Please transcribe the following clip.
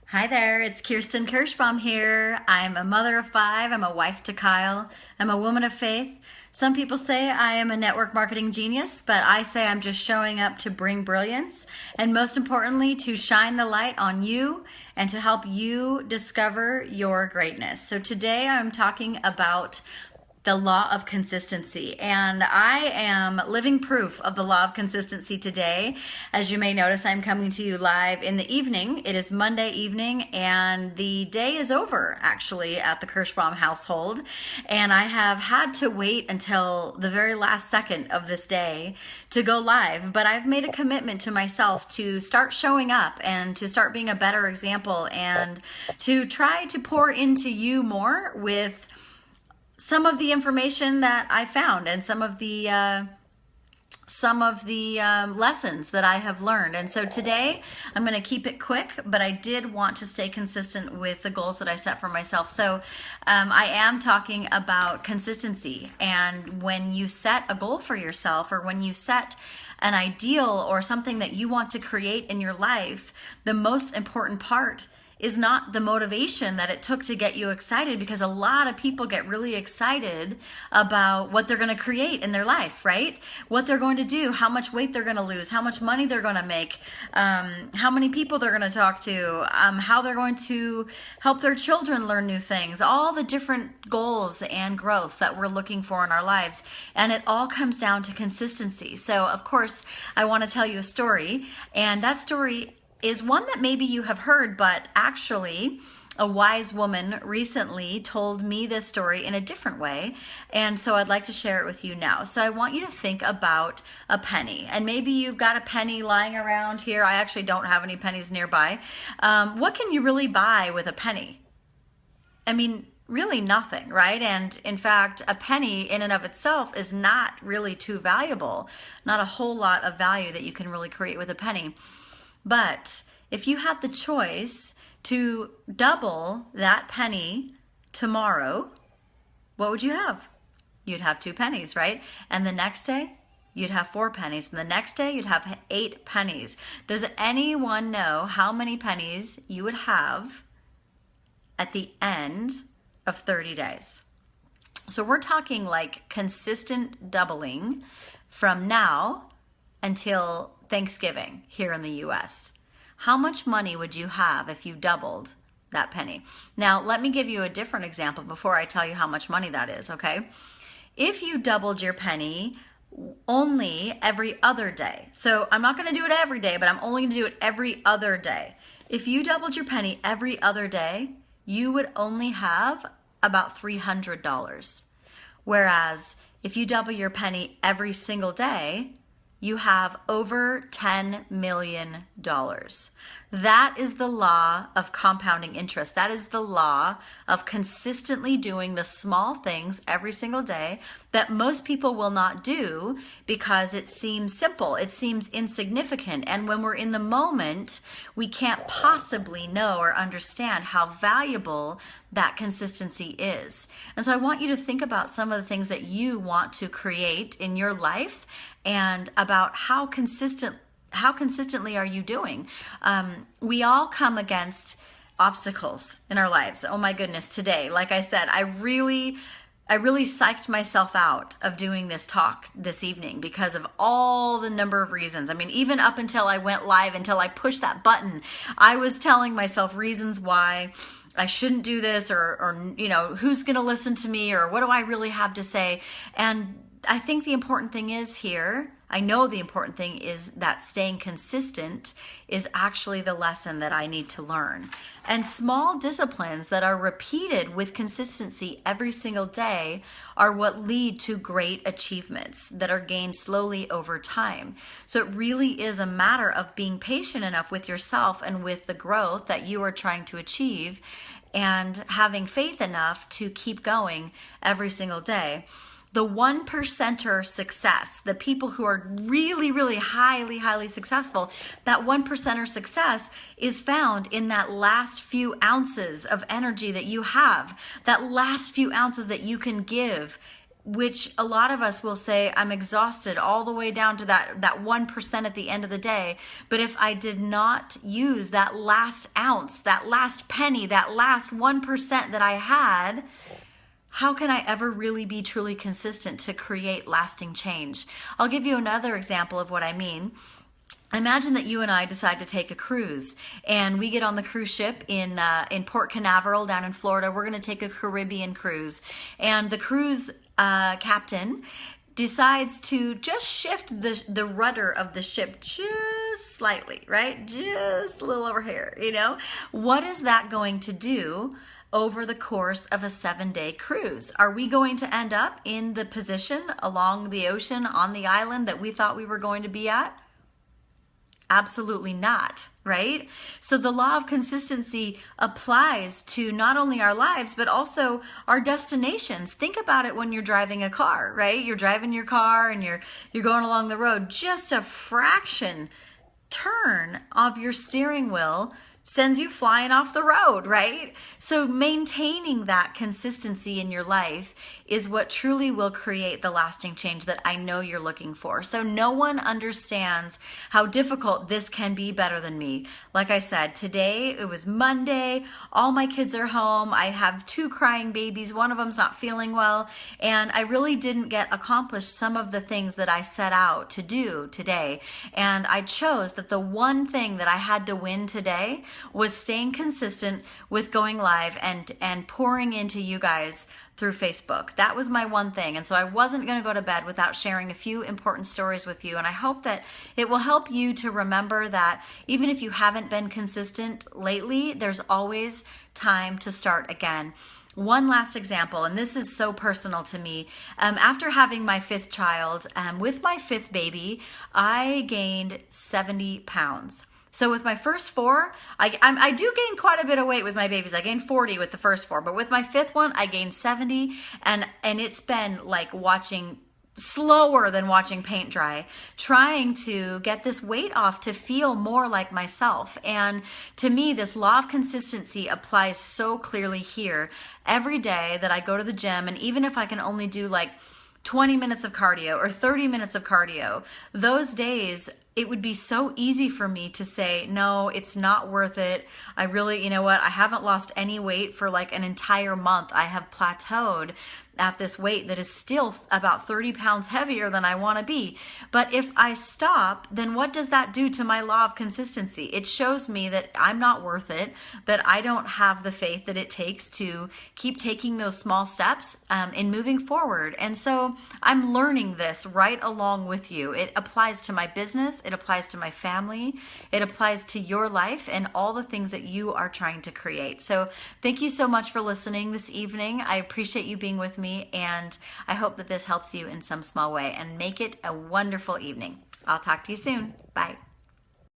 Hi there, it's Kierston Kirschbaum here. I'm a mother of five, I'm a wife to Kyle, I'm a woman of faith. Some people say I am a network marketing genius, but I say I'm just showing up to bring brilliance and most importantly, to shine the light on you and to help you discover your greatness. So today I'm talking about the law of consistency. And I am living proof of the law of consistency today. As you may notice, I'm coming to you live in the evening. It is Monday evening and the day is over actually at the Kirschbaum household. And I have had to wait until the very last second of this day to go live. But I've made a commitment to myself to start showing up and to start being a better example and to try to pour into you more with some of the information that I found and some of the lessons that I have learned. And so today I'm going to keep it quick, but I did want to stay consistent with the goals that I set for myself. So I am talking about consistency. And when you set a goal for yourself or when you set an ideal or something that you want to create in your life, the most important part is not the motivation that it took to get you excited, because a lot of people get really excited about what they're going to create in their life, right? What they're going to do, how much weight they're going to lose, how much money they're going to make, how many people they're going to talk to, how they're going to help their children learn new things, all the different goals and growth that we're looking for in our lives. And it all comes down to consistency. So of course, I want to tell you a story, and that story is one that maybe you have heard, but actually a wise woman recently told me this story in a different way, and so I'd like to share it with you now. So I want you to think about a penny, and maybe you've got a penny lying around here. I actually don't have any pennies nearby. What can you really buy with a penny? I mean, really nothing, right? And in fact, a penny in and of itself is not really too valuable, not a whole lot of value that you can really create with a penny. But if you had the choice to double that penny tomorrow, what would you have? You'd have 2 pennies, right? And the next day, you'd have 4 pennies. And the next day, you'd have 8 pennies. Does anyone know how many pennies you would have at the end of 30 days? So we're talking like consistent doubling from now until Thanksgiving here in the US. How much money would you have if you doubled that penny? Now, let me give you a different example before I tell you how much money that is, okay? If you doubled your penny only every other day, so I'm not going to do it every day, but I'm only going to do it every other day. If you doubled your penny every other day, you would only have about $300. Whereas if you double your penny every single day, you have over $10 million. That is the law of compounding interest. That is the law of consistently doing the small things every single day that most people will not do because it seems simple, it seems insignificant. And when we're in the moment, we can't possibly know or understand how valuable that consistency is. And so I want you to think about some of the things that you want to create in your life and about how consistently are you doing? We all come against obstacles in our lives. Oh my goodness, today, like I said, I really psyched myself out of doing this talk this evening because of all the number of reasons. I mean, even up until I went live, until I pushed that button, I was telling myself reasons why I shouldn't do this, or you know, who's going to listen to me, or what do I really have to say? And I think the important thing is here, I know the important thing is that staying consistent is actually the lesson that I need to learn. And small disciplines that are repeated with consistency every single day are what lead to great achievements that are gained slowly over time. So it really is a matter of being patient enough with yourself and with the growth that you are trying to achieve, and having faith enough to keep going every single day. The 1%er success, the people who are really, really highly successful, that 1%er success is found in that last few ounces of energy that you have, that last few ounces that you can give which a lot of us will say, I'm exhausted all the way down to that 1% at the end of the day. But if I did not use that last ounce, that last penny, that last 1% that I had, how can I ever really be truly consistent to create lasting change? I'll give you another example of what I mean. Imagine that you and I decide to take a cruise, and we get on the cruise ship in Port Canaveral down in Florida. We're going to take a Caribbean cruise, and the cruise captain decides to just shift the rudder of the ship just slightly, right? Just a little over here, you know? What is that going to do over the course of a 7-day cruise? Are we going to end up in the position along the ocean on the island that we thought we were going to be at? Absolutely not, right? So the law of consistency applies to not only our lives, but also our destinations. Think about it when you're driving a car, right? You're driving your car and you're going along the road. Just a fraction turn of your steering wheel sends you flying off the road, right? So maintaining that consistency in your life is what truly will create the lasting change that I know you're looking for. So no one understands how difficult this can be better than me. Like I said, today it was Monday, all my kids are home, I have 2 crying babies, one of them's not feeling well, and I really didn't get accomplished some of the things that I set out to do today. And I chose that the one thing that I had to win today was staying consistent with going live and pouring into you guys through Facebook. That was my one thing. And so I wasn't going to go to bed without sharing a few important stories with you. And I hope that it will help you to remember that even if you haven't been consistent lately, there's always time to start again. One last example, and this is so personal to me. After having my 5th child, with my 5th baby, I gained 70 pounds. So with my first 4, I do gain quite a bit of weight with my babies. I gained 40 with the first 4, but with my 5th one, I gained 70, and it's been like slower than watching paint dry, trying to get this weight off to feel more like myself. And to me, this law of consistency applies so clearly here. Every day that I go to the gym, and even if I can only do like 20 minutes of cardio or 30 minutes of cardio, those days it would be so easy for me to say, no, it's not worth it. I really, you know what? I haven't lost any weight for like an entire month. I have plateaued at this weight that is still about 30 pounds heavier than I want to be. But if I stop, then what does that do to my law of consistency? It shows me that I'm not worth it, that I don't have the faith that it takes to keep taking those small steps in moving forward. And so I'm learning this right along with you. It applies to my business, it applies to my family, it applies to your life and all the things that you are trying to create. So thank you so much for listening this evening. I appreciate you being with me, and I hope that this helps you in some small way, and make it a wonderful evening. I'll talk to you soon. Bye.